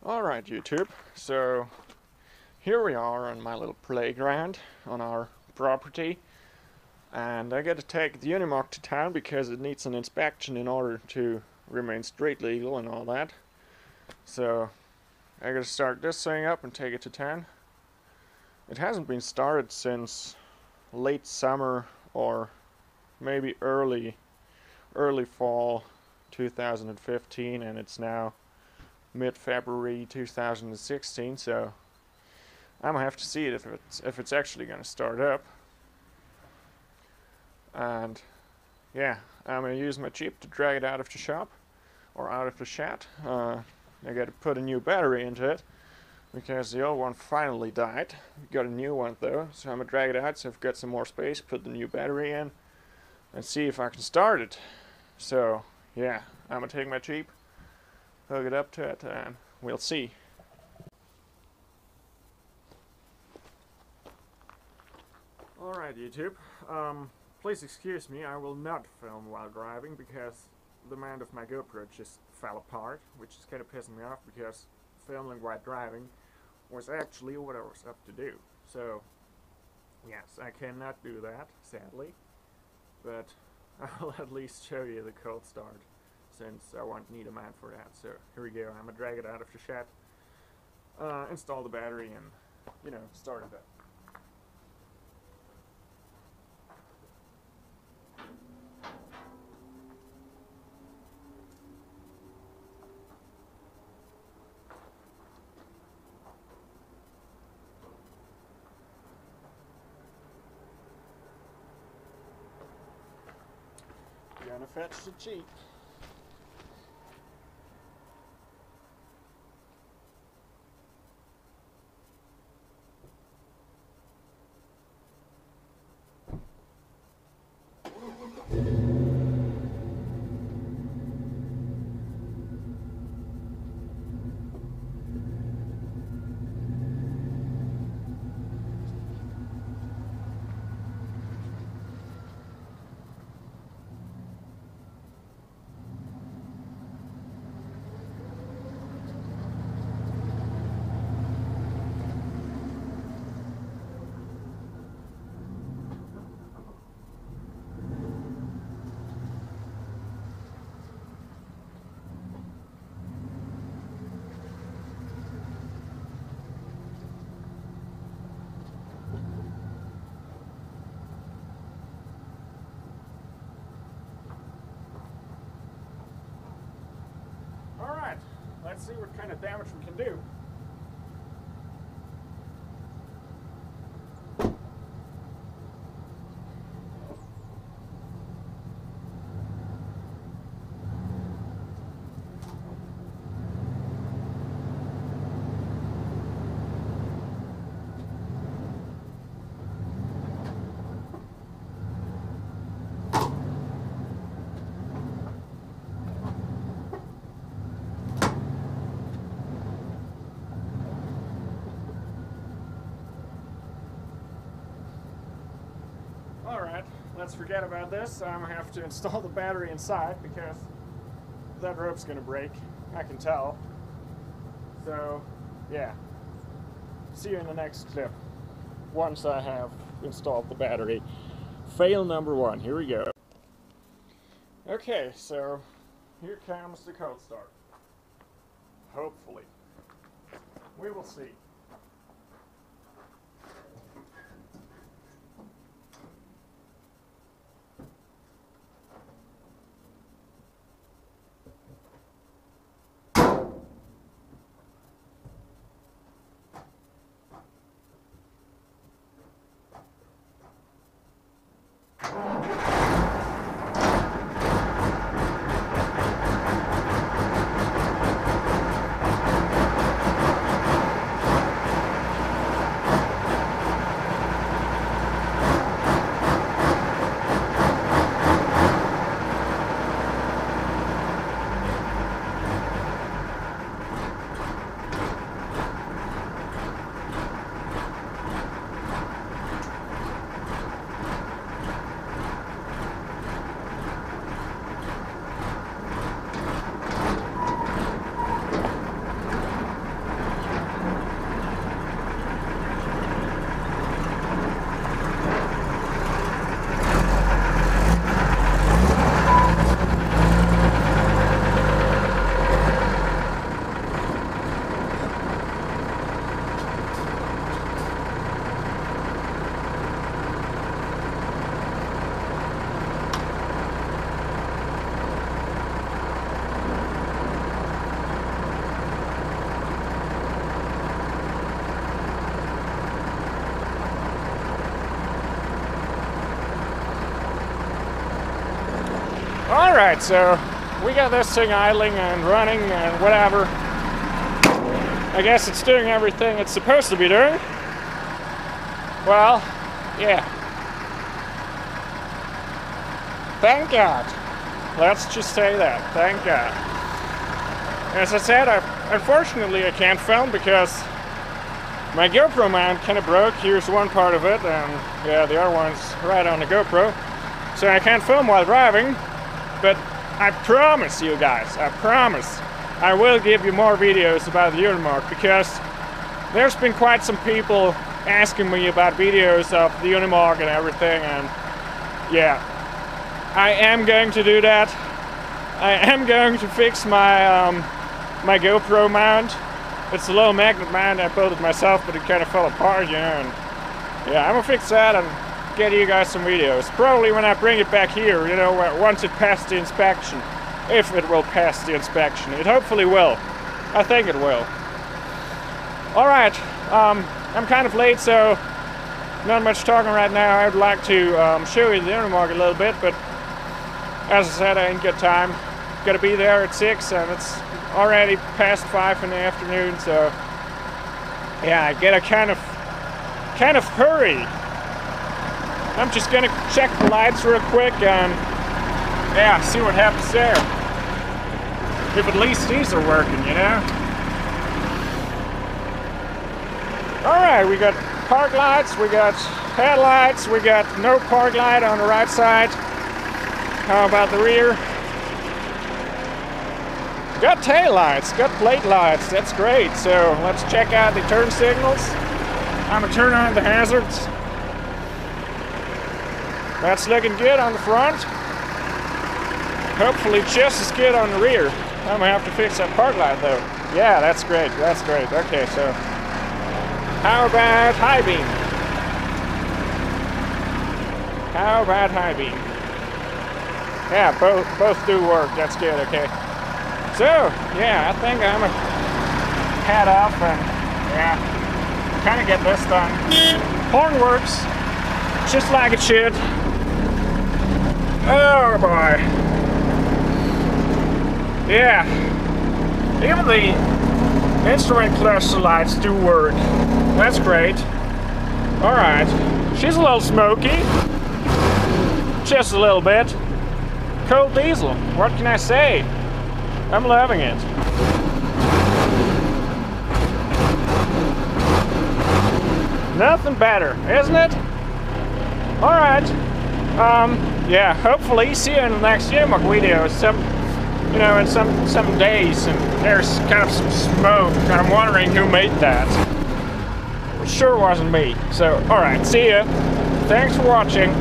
Alright YouTube, so here we are on my little playground on our property, and I got to take the Unimog to town because it needs an inspection in order to remain street legal and all that. So I gotta start this thing up and take it to town. It hasn't been started since late summer or maybe early fall 2015, and it's now mid-February 2016, so I'm gonna have to see it if it's actually gonna start up. And yeah, I'm gonna use my Jeep to drag it out of the shop or out of the shed. I gotta put a new battery into it because the old one finally died. Got a new one though, so I'm gonna drag it out so I've got some more space, put the new battery in, and see if I can start it. So yeah, I'm gonna take my Jeep, hook it up to it, and we'll see. Alright YouTube, please excuse me, I will not film while driving because the mount of my GoPro just fell apart, which is kind of pissing me off because filming while driving was actually what I was up to do. So yes, I cannot do that, sadly, but I'll at least show you the cold start, since I won't need a mount for that. So here we go. I'm gonna drag it out of the shed, install the battery, and start it up. Gonna fetch the Jeep. Alright, let's see what kind of damage we can do. Alright, let's forget about this. I'm gonna have to install the battery inside because that rope's gonna break. I can tell. So, yeah. See you in the next clip once I have installed the battery. Fail number one. Here we go. Okay, so here comes the cold start. Hopefully. We will see. Alright, so we got this thing idling and running and whatever. I guess it's doing everything it's supposed to be doing. Well, yeah. Thank God. Let's just say that. Thank God. As I said, unfortunately I can't film because my GoPro mount kind of broke. Here's one part of it, and yeah, the other one's right on the GoPro. So I can't film while driving, but I promise you guys, I promise, I will give you more videos about the Unimog, because there's been quite some people asking me about videos of the Unimog and everything, and yeah, I am going to do that. I am going to fix my my GoPro mount. It's a little magnet mount. I built it myself, but it kind of fell apart, you know. And yeah, I'm gonna fix that and get you guys some videos. Probably when I bring it back here, you know, once it passed the inspection. If it will pass the inspection. It hopefully will. I think it will. Alright, I'm kind of late, so not much talking right now. I'd like to show you the Unimog a little bit, but as I said, I ain't got time. Gotta be there at 6, and it's already past 5 in the afternoon, so yeah, I get a kind of hurry. I'm just gonna check the lights real quick and yeah, see what happens there. If at least these are working, you know. Alright, we got park lights, we got headlights, we got no park light on the right side. How about the rear? Got tail lights, got plate lights, that's great. So let's check out the turn signals. I'm gonna turn on the hazards. That's looking good on the front. Hopefully just as good on the rear. I'm gonna have to fix that park light though. Yeah, that's great, that's great. Okay, so how about high beam? How about high beam? Yeah, both do work, that's good, okay. So, yeah, I think I'm gonna head up and, yeah, kind of get this done. Horn works just like it should. Oh boy. Yeah, even the instrument cluster lights do work. That's great. Alright, she's a little smoky. Just a little bit. Cold diesel, what can I say? I'm loving it. Nothing better, isn't it? Alright. Yeah, hopefully see you in the next Unimog video. You know, in some days, and there's kind of some smoke, and I'm wondering who made that. It sure wasn't me. So, alright, see ya. Thanks for watching.